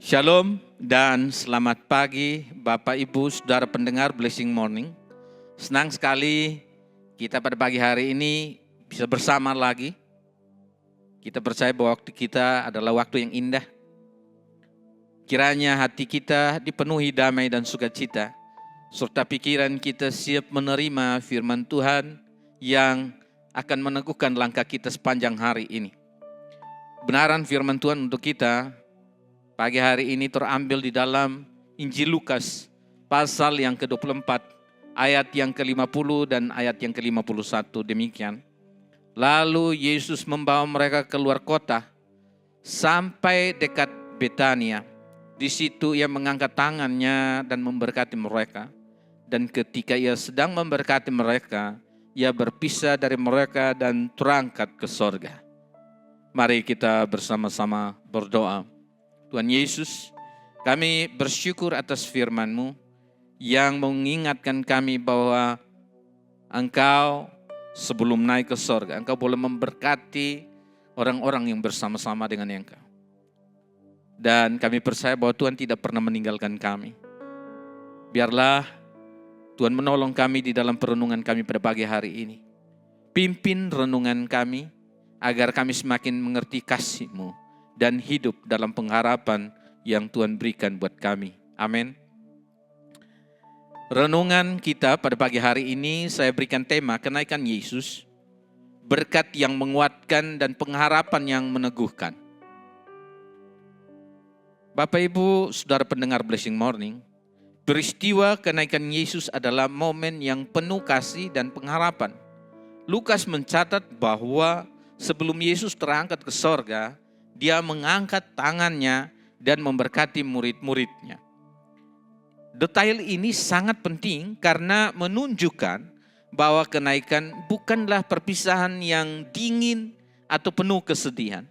Shalom dan selamat pagi Bapak Ibu Saudara pendengar Blessing Morning. Senang sekali kita pada pagi hari ini bisa bersama lagi. Kita percaya bahwa waktu kita adalah waktu yang indah. Kiranya hati kita dipenuhi damai dan sukacita, serta pikiran kita siap menerima firman Tuhan yang akan meneguhkan langkah kita sepanjang hari ini. Benaran firman Tuhan untuk kita pagi hari ini terambil di dalam Injil Lukas pasal yang ke-24 ayat yang ke-50 dan ayat yang ke-51 demikian. Lalu Yesus membawa mereka keluar kota sampai dekat Betania. Di situ ia mengangkat tangannya dan memberkati mereka. Dan ketika ia sedang memberkati mereka, ia berpisah dari mereka dan terangkat ke sorga. Mari kita bersama-sama berdoa. Tuhan Yesus, kami bersyukur atas firman-Mu yang mengingatkan kami bahwa Engkau sebelum naik ke sorga, Engkau boleh memberkati orang-orang yang bersama-sama dengan Engkau. Dan kami percaya bahwa Tuhan tidak pernah meninggalkan kami. Biarlah Tuhan menolong kami di dalam perenungan kami pada pagi hari ini. Pimpin renungan kami agar kami semakin mengerti kasih-Mu dan hidup dalam pengharapan yang Tuhan berikan buat kami. Amin. Renungan kita pada pagi hari ini saya berikan tema kenaikan Yesus, berkat yang menguatkan dan pengharapan yang meneguhkan. Bapak Ibu Saudara pendengar Blessing Morning, peristiwa kenaikan Yesus adalah momen yang penuh kasih dan pengharapan. Lukas mencatat bahwa sebelum Yesus terangkat ke sorga, dia mengangkat tangannya dan memberkati murid-muridnya. Detail ini sangat penting karena menunjukkan bahwa kenaikan bukanlah perpisahan yang dingin atau penuh kesedihan.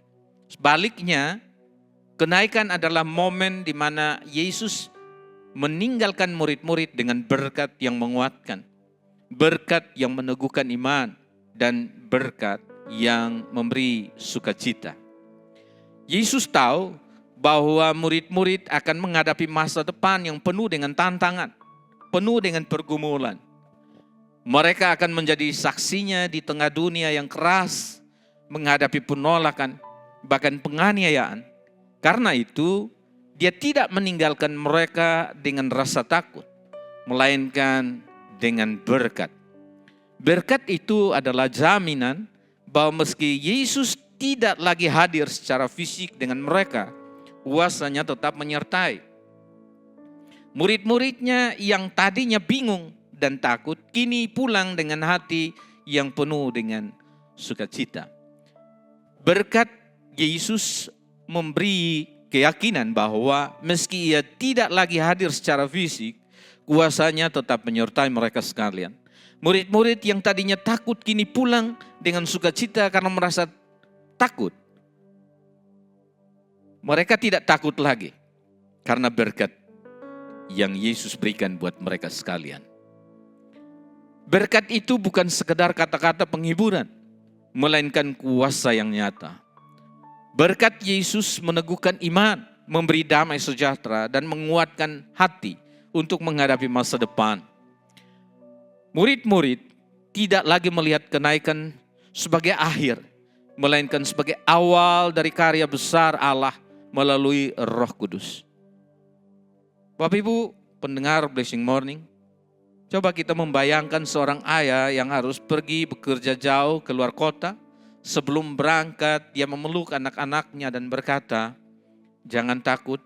Sebaliknya, kenaikan adalah momen di mana Yesus meninggalkan murid-murid dengan berkat yang menguatkan, berkat yang meneguhkan iman, dan berkat yang memberi sukacita. Yesus tahu bahwa murid-murid akan menghadapi masa depan yang penuh dengan tantangan, penuh dengan pergumulan. Mereka akan menjadi saksinya di tengah dunia yang keras, menghadapi penolakan, bahkan penganiayaan. Karena itu, dia tidak meninggalkan mereka dengan rasa takut, melainkan dengan berkat. Berkat itu adalah jaminan bahwa meski Yesus tidak lagi hadir secara fisik dengan mereka, kuasanya tetap menyertai. Murid-muridnya yang tadinya bingung dan takut, kini pulang dengan hati yang penuh dengan sukacita. Berkat Yesus memberi keyakinan bahwa meski ia tidak lagi hadir secara fisik, kuasanya tetap menyertai mereka sekalian. Murid-murid yang tadinya takut kini pulang dengan sukacita karena merasa takut. Mereka tidak takut lagi karena berkat yang Yesus berikan buat mereka sekalian. Berkat itu bukan sekedar kata-kata penghiburan, melainkan kuasa yang nyata. Berkat Yesus meneguhkan iman, memberi damai sejahtera, dan menguatkan hati untuk menghadapi masa depan. Murid-murid tidak lagi melihat kenaikan sebagai akhir, melainkan sebagai awal dari karya besar Allah melalui Roh Kudus. Bapak Ibu pendengar Blessing Morning, coba kita membayangkan seorang ayah yang harus pergi bekerja jauh keluar kota. Sebelum berangkat, dia memeluk anak-anaknya dan berkata, "Jangan takut,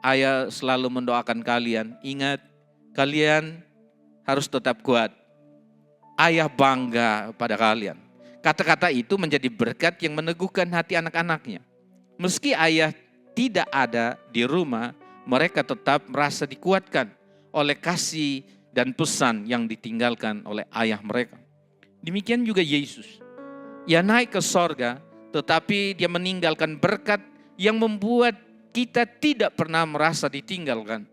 ayah selalu mendoakan kalian. Ingat, kalian harus tetap kuat. Ayah bangga pada kalian." Kata-kata itu menjadi berkat yang meneguhkan hati anak-anaknya. Meski ayah tidak ada di rumah, mereka tetap merasa dikuatkan oleh kasih dan pesan yang ditinggalkan oleh ayah mereka. Demikian juga Yesus. Ia naik ke sorga, tetapi dia meninggalkan berkat yang membuat kita tidak pernah merasa ditinggalkan.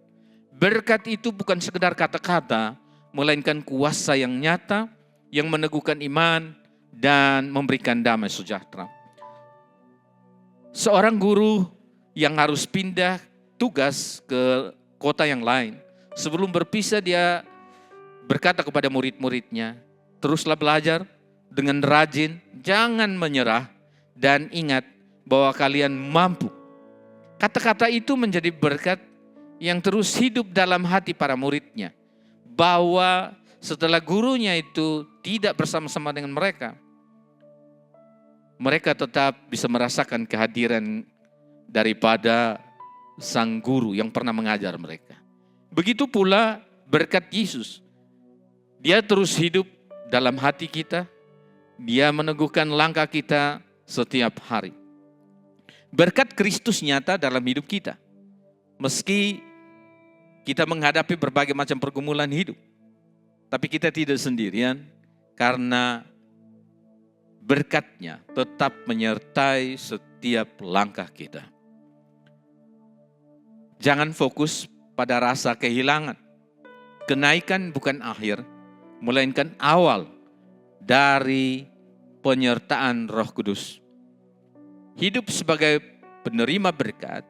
Berkat itu bukan sekedar kata-kata, melainkan kuasa yang nyata, yang meneguhkan iman, dan memberikan damai sejahtera. Seorang guru yang harus pindah tugas ke kota yang lain. Sebelum berpisah dia berkata kepada murid-muridnya, teruslah belajar dengan rajin, jangan menyerah, dan ingat bahwa kalian mampu. Kata-kata itu menjadi berkat yang terus hidup dalam hati para muridnya. Bahwa setelah gurunya itu tidak bersama-sama dengan mereka, mereka tetap bisa merasakan kehadiran daripada sang guru yang pernah mengajar mereka. Begitu pula berkat Yesus. Dia terus hidup dalam hati kita. Dia meneguhkan langkah kita setiap hari. Berkat Kristus nyata dalam hidup kita. Meski kita menghadapi berbagai macam pergumulan hidup, tapi kita tidak sendirian karena berkat-Nya tetap menyertai setiap langkah kita. Jangan fokus pada rasa kehilangan. Kenaikan bukan akhir, melainkan awal dari penyertaan Roh Kudus. Hidup sebagai penerima berkat,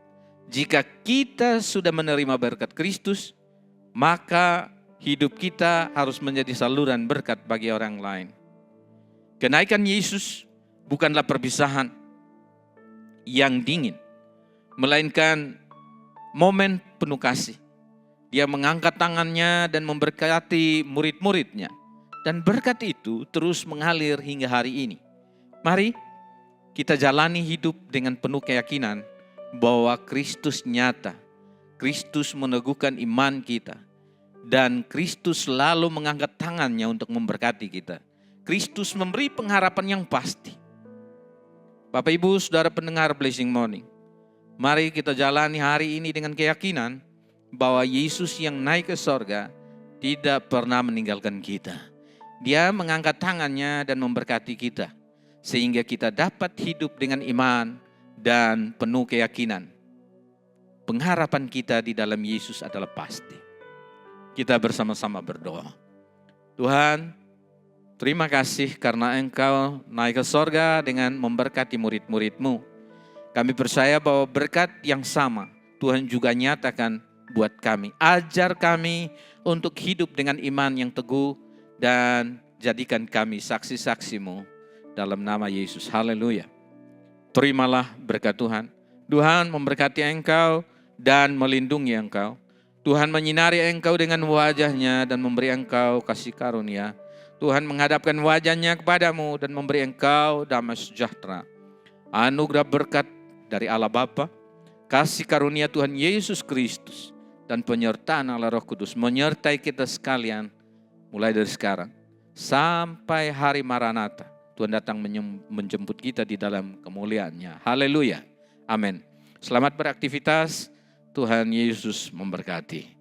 jika kita sudah menerima berkat Kristus, maka hidup kita harus menjadi saluran berkat bagi orang lain. Kenaikan Yesus bukanlah perpisahan yang dingin, melainkan momen penuh kasih. Dia mengangkat tangannya dan memberkati murid-muridnya. Dan berkat itu terus mengalir hingga hari ini. Mari kita jalani hidup dengan penuh keyakinan bahwa Kristus nyata. Kristus meneguhkan iman kita. Dan Kristus selalu mengangkat tangannya untuk memberkati kita. Kristus memberi pengharapan yang pasti. Bapak Ibu Saudara pendengar Blessing Morning, mari kita jalani hari ini dengan keyakinan bahwa Yesus yang naik ke sorga tidak pernah meninggalkan kita. Dia mengangkat tangannya dan memberkati kita, sehingga kita dapat hidup dengan iman dan penuh keyakinan. Pengharapan kita di dalam Yesus adalah pasti. Kita bersama-sama berdoa. Tuhan, terima kasih karena Engkau naik ke sorga dengan memberkati murid-murid-Mu. Kami percaya bahwa berkat yang sama Tuhan juga nyatakan buat kami. Ajar kami untuk hidup dengan iman yang teguh dan jadikan kami saksi-saksi-Mu dalam nama Yesus. Haleluya. Terimalah berkat Tuhan. Tuhan memberkati engkau dan melindungi engkau. Tuhan menyinari engkau dengan wajah-Nya dan memberi engkau kasih karunia. Tuhan menghadapkan wajah-Nya kepadamu dan memberi engkau damai sejahtera. Anugerah berkat dari Allah Bapa, kasih karunia Tuhan Yesus Kristus, dan penyertaan Allah Roh Kudus menyertai kita sekalian mulai dari sekarang sampai hari Maranatha. Tuhan datang menjemput kita di dalam kemuliaan-Nya. Haleluya. Amin. Selamat beraktivitas. Tuhan Yesus memberkati.